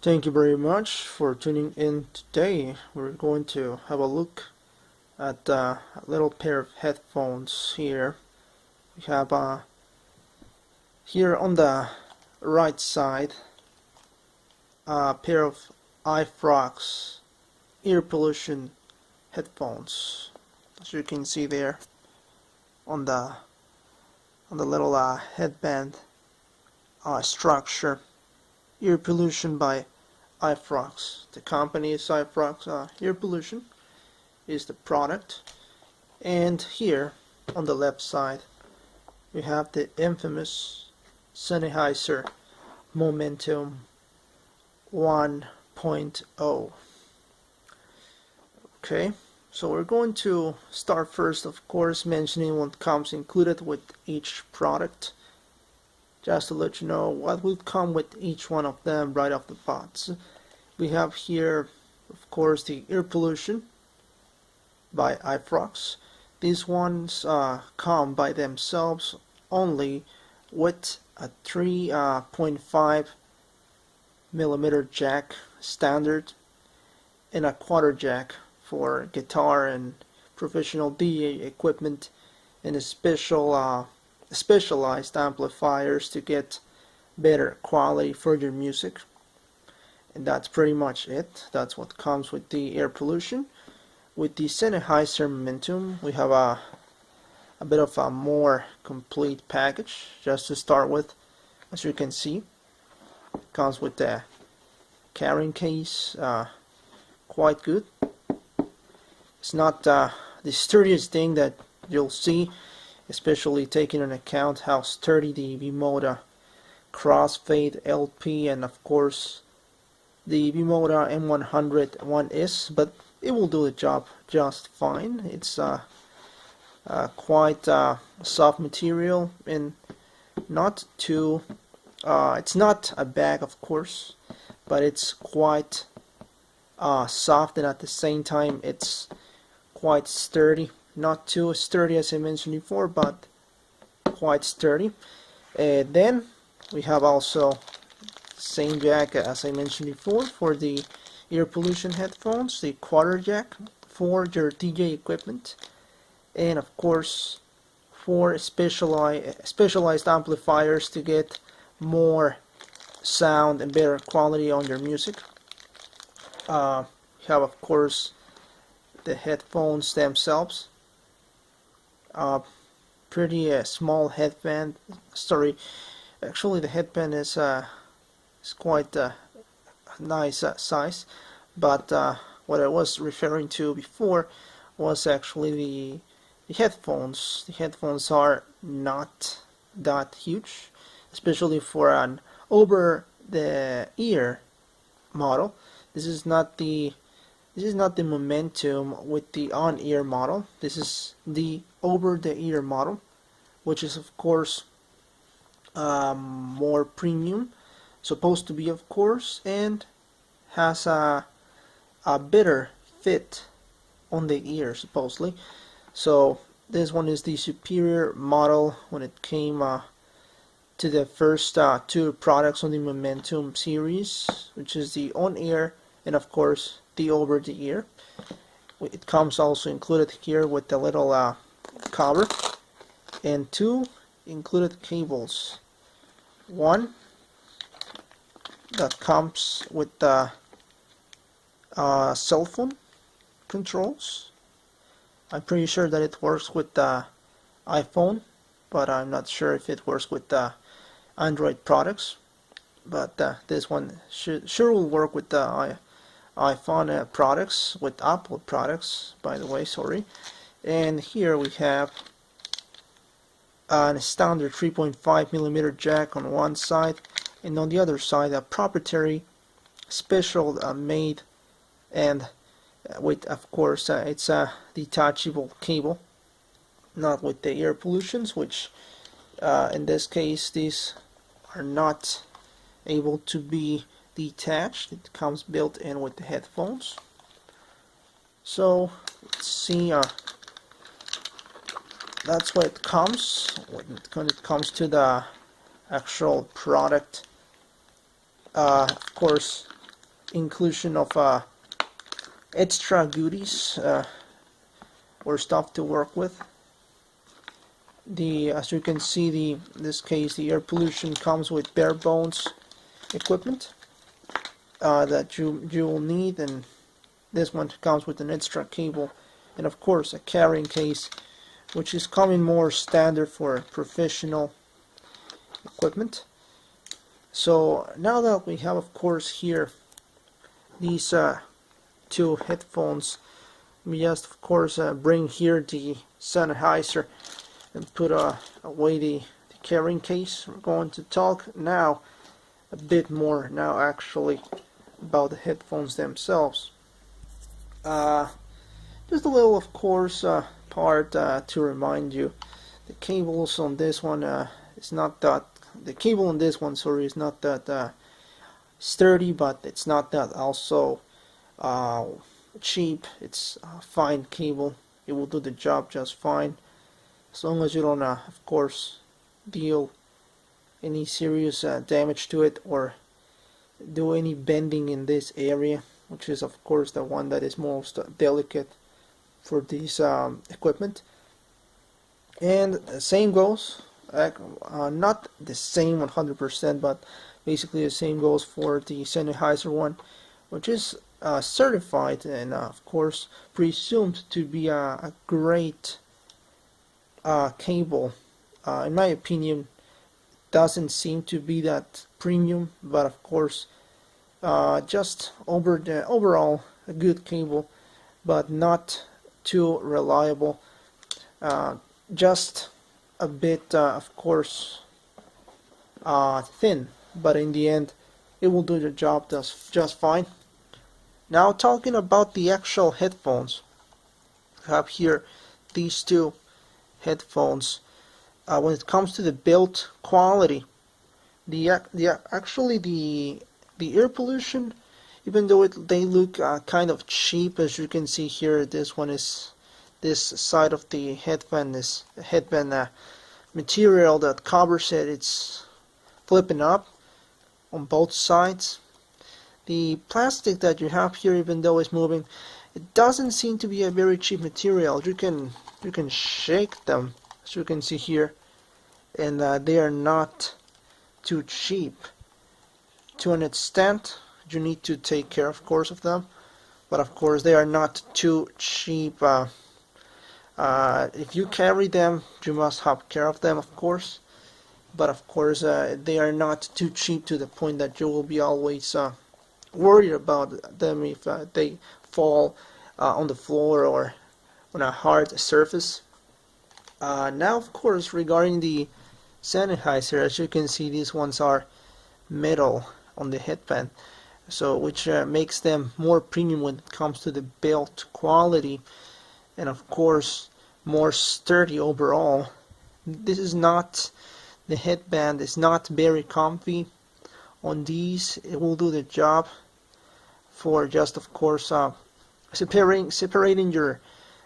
Thank you very much for tuning in today. We're going to have a look at a little pair of headphones here. We have here on the right side a pair of Ifrogz ear pollution headphones. As you can see there on the little headband structure, ear pollution by Ifrogz. The company is Ifrogz. Earpollution is the product, and here on the left side we have the infamous Sennheiser Momentum 1.0. Okay, so we're going to start first, of course, mentioning what comes included with each product, just to let you know what will come with each one of them right off the box. We have here, of course, the ear pollution by Ifrogz. These ones come by themselves only with a 3.5 millimeter jack standard and a quarter jack for guitar and professional DJ equipment, and a specialized amplifiers to get better quality for your music. And that's pretty much it. That's what comes with the ear pollution. With the Sennheiser Momentum, we have a bit of a more complete package. Just to start with, as you can see, it comes with the carrying case, quite good. It's not the sturdiest thing that you'll see, especially taking into account how sturdy the V-Moda Crossfade LP and of course the V-Moda M100 one is, but it will do the job just fine. It's quite soft material and not too it's not a bag, of course, but it's quite soft, and at the same time it's quite sturdy. Not too sturdy as I mentioned before, but quite sturdy. Then we have also same jack as I mentioned before for the ear pollution headphones, the quarter jack for your DJ equipment, and of course for specialized amplifiers to get more sound and better quality on your music. You have of course the headphones themselves. Pretty small headband. Sorry, actually the headband is quite nice size, but what I was referring to before was actually the headphones. The headphones are not that huge, especially for an over the ear model. This is not the Momentum with the on-ear model. This is the over-the-ear model, which is of course more premium, supposed to be, of course, and has a better fit on the ear supposedly. So this one is the superior model when it came to the first two products on the Momentum series, which is the on-ear and of course the over-the-ear. It comes also included here with the little cover and two included cables. One that comes with the cell phone controls. I'm pretty sure that it works with the iPhone, but I'm not sure if it works with the Android products. But this one sure will work with the iPhone products, with Apple products, by the way, sorry. And here we have a standard 3.5 millimeter jack on one side, and on the other side a proprietary special made and with, of course, it's a detachable cable, not with the ear pollutions, which in this case these are not able to be detached. It comes built in with the headphones. So let's see, that's what it comes when it comes to the actual product. Of course, inclusion of extra goodies or stuff to work with. As you can see, in this case, the air pollution comes with bare bones equipment that you will need, and this one comes with an extra cable, and of course a carrying case, which is coming more standard for professional equipment. So now that we have, of course, here these two headphones, we just, of course, bring here the Sennheiser and put away the carrying case. We're going to talk now a bit more now actually about the headphones themselves. Just a little, of course, part to remind you, the cables on this one is not that, the cable on this one, sorry, is not that sturdy, but it's not that also cheap. It's a fine cable. It will do the job just fine, as long as you don't, of course, deal any serious damage to it or do any bending in this area, which is, of course, the one that is most delicate for this equipment. And the same goes, not the same 100%, but basically the same goes for the Sennheiser one, which is certified and of course presumed to be a great cable. In my opinion, doesn't seem to be that premium, but of course just overall a good cable, but not too reliable. Just a bit of course thin, but in the end it will do the job just fine. Now, talking about the actual headphones, I have here these two headphones. When it comes to the build quality, actually the air pollution, even though they look kind of cheap, as you can see here, this one is, this side of the headband is headband material that covers it. It's flipping up on both sides. The plastic that you have here, even though it's moving, it doesn't seem to be a very cheap material. You can shake them, as you can see here, and they are not too cheap. To an extent, you need to take care, of course, of them, but of course they are not too cheap. If you carry them, you must have care of them, of course, but of course they are not too cheap to the point that you will be always worried about them if they fall on the floor or on a hard surface. Now, of course, regarding the Sennheiser, as you can see, these ones are metal on the headband, so which makes them more premium when it comes to the build quality, and of course more sturdy overall. This is not, the headband is not very comfy on these. It will do the job for just, of course, separating your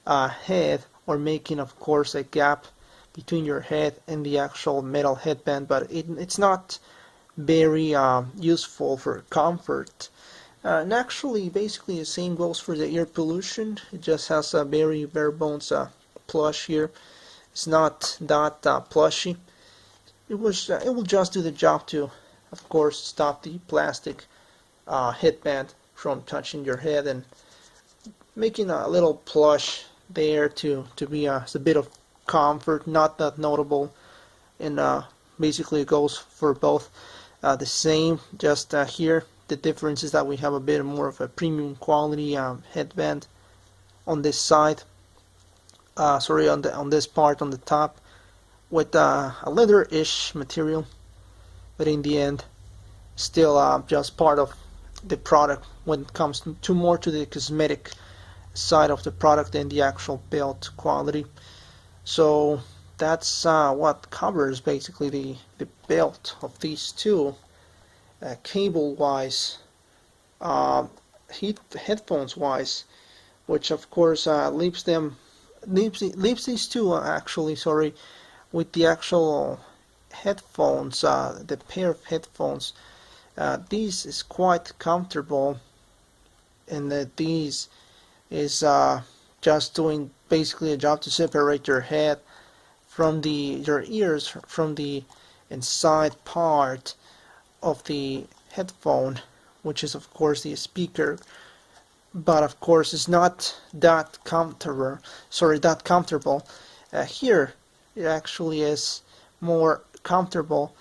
head, or making, of course, a gap between your head and the actual metal headband, but it's not very useful for comfort. And actually, basically the same goes for the air pollution. It just has a very bare bones plush here. It's not that plushy. It will just do the job to, of course, stop the plastic headband from touching your head and making a little plush there to be a bit of comfort, not that notable, and basically it goes for both the same. Just here the difference is that we have a bit more of a premium quality headband on this side, sorry, on this part on the top, with a leather-ish material, but in the end still just part of the product when it comes to more to the cosmetic side of the product than the actual build quality. So that's what covers basically the build of these two, cable wise, headphones wise, which of course leaves these two actually, sorry, with the actual headphones, the pair of headphones. This is quite comfortable. and that these is just doing basically a job to separate your head from your ears from the inside part of the headphone, which is of course the speaker. But of course it's not that comfortable. Here it actually is more comfortable,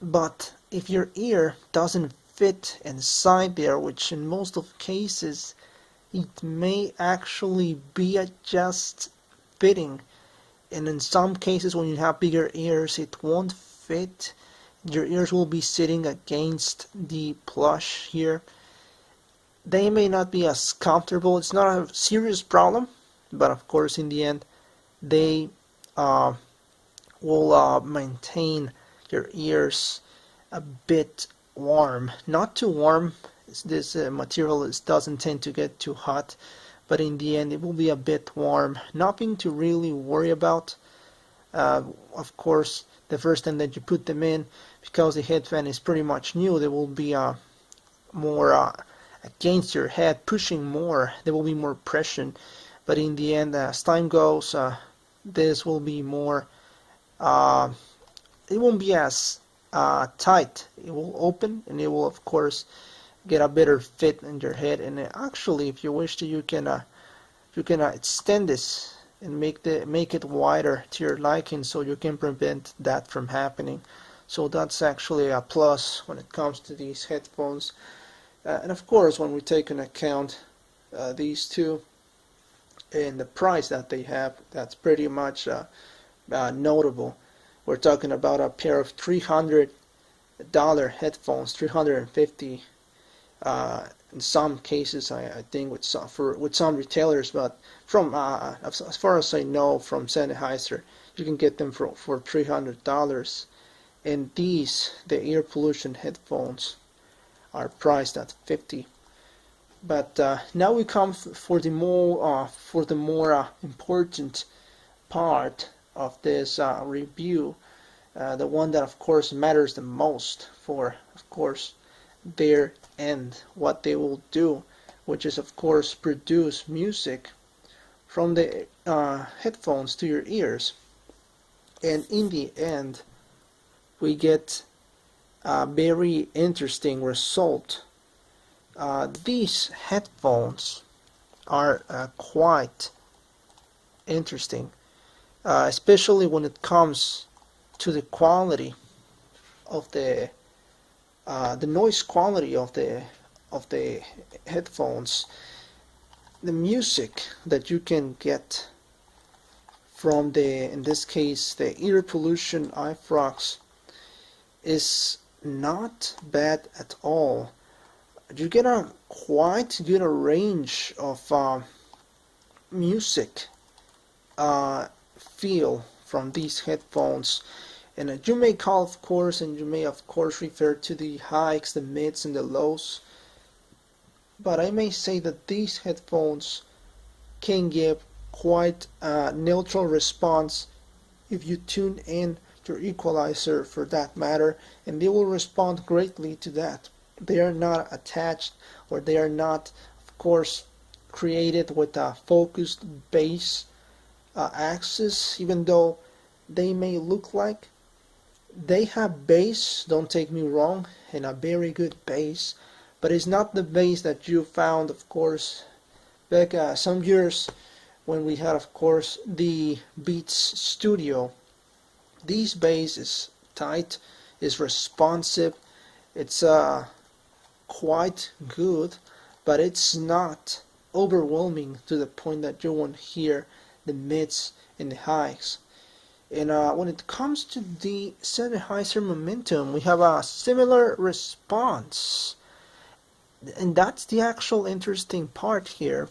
but if your ear doesn't fit inside there, which in most of cases it may actually be just fitting, and in some cases when you have bigger ears it won't fit. Your ears will be sitting against the plush here. They may not be as comfortable. It's not a serious problem, but of course in the end they will maintain your ears a bit warm. Not too warm. This material doesn't tend to get too hot, but in the end it will be a bit warm. Nothing to really worry about. Of course, the first time that you put them in, because the head fan is pretty much new, they will be more against your head, pushing more. There will be more pressure, but in the end, as time goes, this will be more. It won't be as tight. It will open, and it will of course get a better fit in your head. And actually, if you wish to, you can extend this and make it wider to your liking, so you can prevent that from happening. So that's actually a plus when it comes to these headphones. And of course, when we take into account these two and the price that they have, that's pretty much notable. We're talking about a pair of $300 headphones, $350 in some cases, I think with some retailers, but from as far as I know, from Sennheiser, you can get them for $300. And these, the ear pollution headphones, are priced at $50. But now we come for the more important part of this review, the one that of course matters the most for, of course, their end, what they will do, which is of course produce music from the headphones to your ears. And in the end, we get a very interesting result. These headphones are quite interesting, especially when it comes to the quality of the noise quality of the headphones. The music that you can get from in this case, the Earpollution-Ifrogz is not bad at all. You get a quite good range of music feel from these headphones, and you may call, of course, and you may of course refer to the highs, the mids, and the lows, but I may say that these headphones can give quite a neutral response if you tune in your equalizer, for that matter, and they will respond greatly to that. They are not attached, or they are not, of course, created with a focused bass axis, even though they may look like they have bass, don't take me wrong, and a very good bass, but it's not the bass that you found, of course, back some years when we had, of course, the Beats Studio. These bass is tight, is responsive, it's quite good, but it's not overwhelming to the point that you won't hear the mids and the highs. And when it comes to the Sennheiser Momentum, we have a similar response, and that's the actual interesting part here.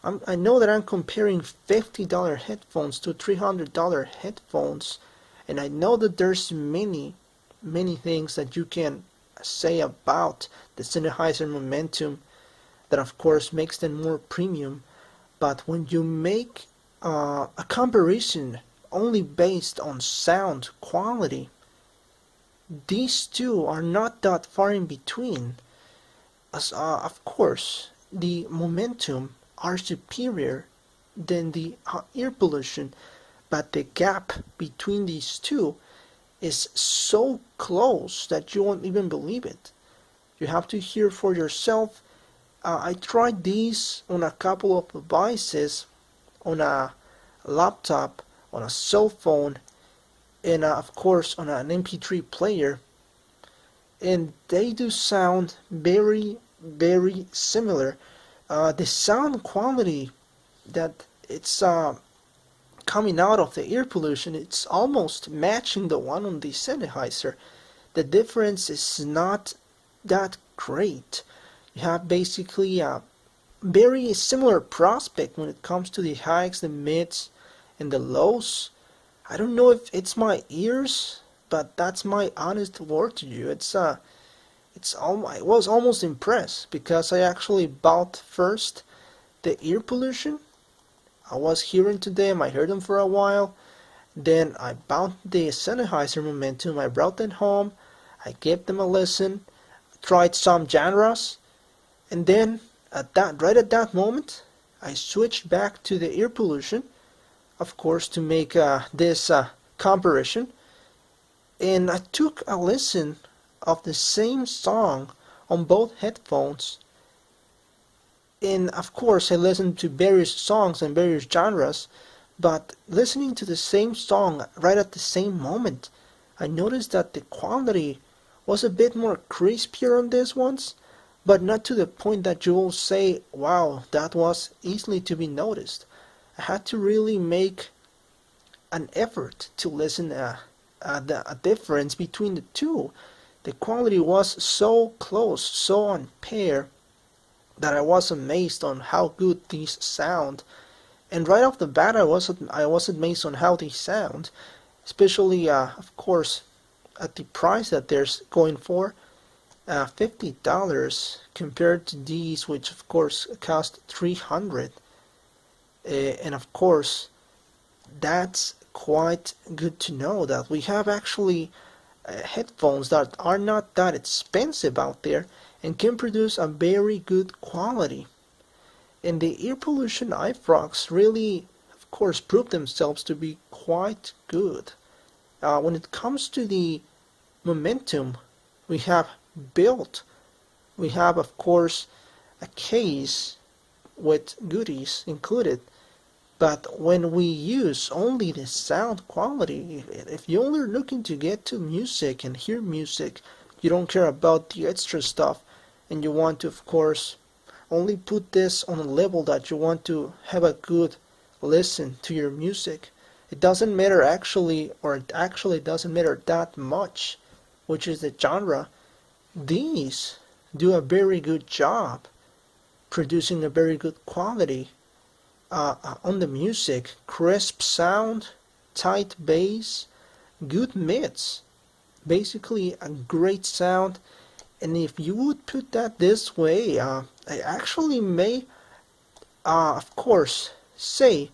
I know that I'm comparing $50 headphones to $300 headphones, and I know that there's many things that you can say about the Sennheiser Momentum that of course makes them more premium, but when you make a comparison only based on sound quality, these two are not that far in between. As of course, the momentum are superior than the ear pollution, but the gap between these two is so close that you won't even believe it. You have to hear for yourself. I tried these on a couple of devices, on a laptop, on a cell phone, and of course on an MP3 player, and they do sound very, very similar. The sound quality that it's coming out of the ear pollution, it's almost matching the one on the Sennheiser. The difference is not that great. You have basically a very similar prospect when it comes to the highs, the mids, and the lows. I don't know if it's my ears, but that's my honest word to you. I was almost impressed because I actually bought first the ear pollution. I was hearing to them, I heard them for a while. Then I bought the Sennheiser Momentum. I brought them home. I gave them a listen, tried some genres, and then right at that moment, I switched back to the ear pollution, of course, to make this comparison. And I took a listen of the same song on both headphones. And of course, I listened to various songs and various genres, but listening to the same song right at the same moment, I noticed that the quality was a bit more crispier on these ones, but not to the point that you will say, wow, that was easily to be noticed. I had to really make an effort to listen a difference between the two. The quality was so close, so on pair, that I was amazed on how good these sound. And right off the bat, I was amazed on how they sound, especially, of course, at the price that they're going for, $50 compared to these, which of course cost $300. And of course, that's quite good to know that we have actually headphones that are not that expensive out there and can produce a very good quality. And the Earpollution Ifrogz really, of course, proved themselves to be quite good. When it comes to the momentum we have built, we have, of course, a case with goodies included. But when we use only the sound quality, if you're only looking to get to music and hear music, you don't care about the extra stuff, and you want to, of course, only put this on a level that you want to have a good listen to your music. It doesn't matter actually, or it actually doesn't matter that much, which is the genre. These do a very good job producing a very good quality on the music. Crisp sound, tight bass, good mids, basically a great sound. And if you would put that this way, I actually may, of course, say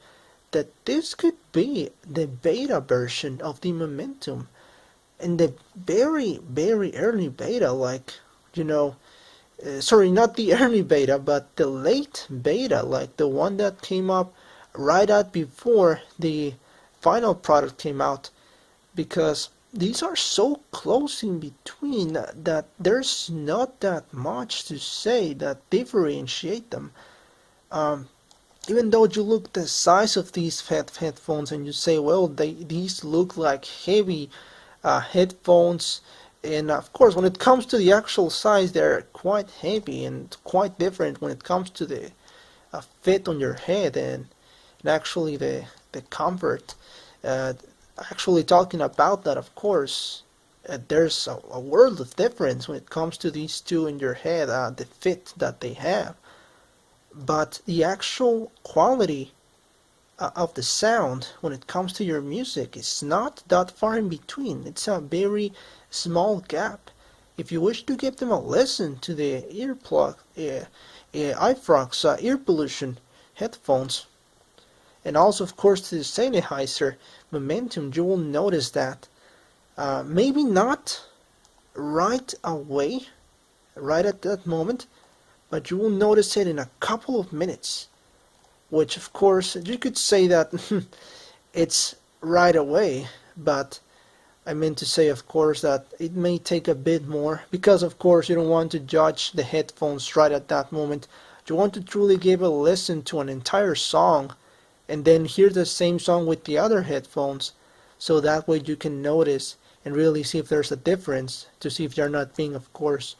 that this could be the beta version of the Momentum. And the very, very early beta, like, sorry, not the early beta, but the late beta, like the one that came up right at before the final product came out, because these are so close in between that there's not that much to say that differentiate them. Even though you look at the size of these headphones and you say, well, these look like heavy headphones, and of course when it comes to the actual size, they're quite heavy and quite different when it comes to the fit on your head and actually the comfort. Actually talking about that, of course, there's a world of difference when it comes to these two in your head, the fit that they have. But the actual quality of the sound when it comes to your music is not that far in between. It's a very small gap. If you wish to give them a listen to the Ifrogz Earpollution headphones, and also of course to the Sennheiser Momentum, you will notice that maybe not right away, right at that moment, but you will notice it in a couple of minutes, which of course you could say that it's right away, but I meant to say, of course, that it may take a bit more, because of course you don't want to judge the headphones right at that moment. You want to truly give a listen to an entire song and then hear the same song with the other headphones, so that way you can notice and really see if there's a difference, to see if you're not being, of course,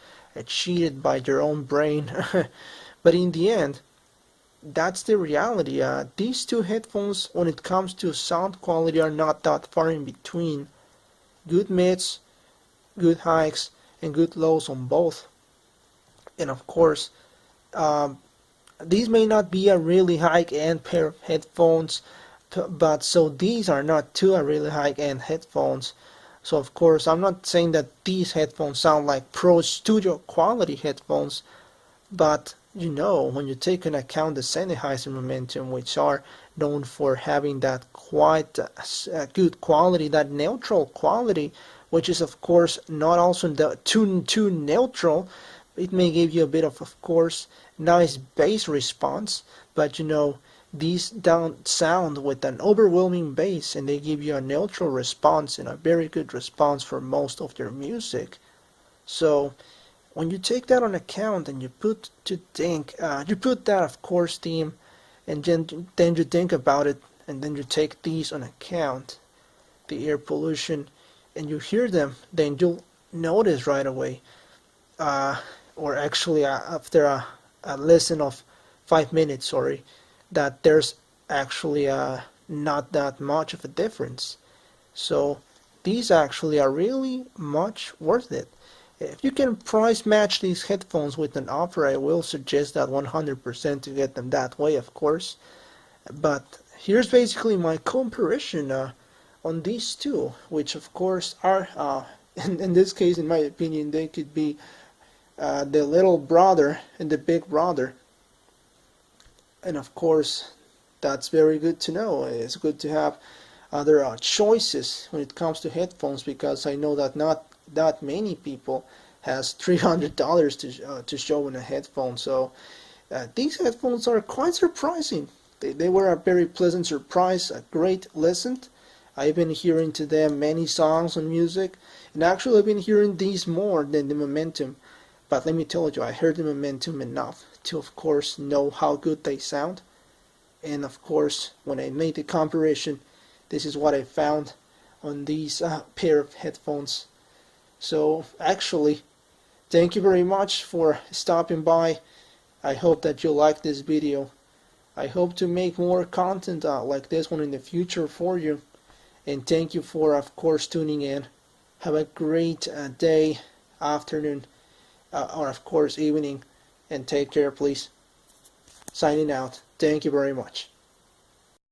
cheated by your own brain. But in the end, that's the reality. These two headphones, when it comes to sound quality, are not that far in between. Good mids, good highs, and good lows on both. And of course, these may not be a really high-end pair of headphones, but so these are not two really high-end headphones. So of course, I'm not saying that these headphones sound like pro studio quality headphones, but you know, when you take into account the Sennheiser Momentum, which are known for having that quite good quality, that neutral quality, which is of course not also too neutral. It may give you a bit of course, nice bass response, but you know, these don't sound with an overwhelming bass, and they give you a neutral response and a very good response for most of your music. So when you take that on account and you put that of course theme, and then you think about it, and then you take these on account, the air pollution, and you hear them, then you'll notice right away, or actually after a listen of 5 minutes, sorry, that there's actually not that much of a difference. So these actually are really much worth it. If you can price match these headphones with an offer, I will suggest that 100% to get them that way, of course. But here's basically my comparison on these two, which of course are, in this case, in my opinion, they could be the little brother and the big brother. And of course, that's very good to know. It's good to have other choices when it comes to headphones, because I know that not that many people has $300 to show in a headphone. So these headphones are quite surprising. They were a very pleasant surprise, a great listen. I've been hearing to them many songs on music, and actually I've been hearing these more than the Momentum. But let me tell you, I heard the Momentum enough to of course know how good they sound. And of course, when I made the comparison, this is what I found on these pair of headphones. So actually, thank you very much for stopping by. I hope that you like this video. I hope to make more content like this one in the future for you. And thank you for, of course, tuning in. Have a great day, afternoon, or of course evening, and take care, please. Signing out. Thank you very much.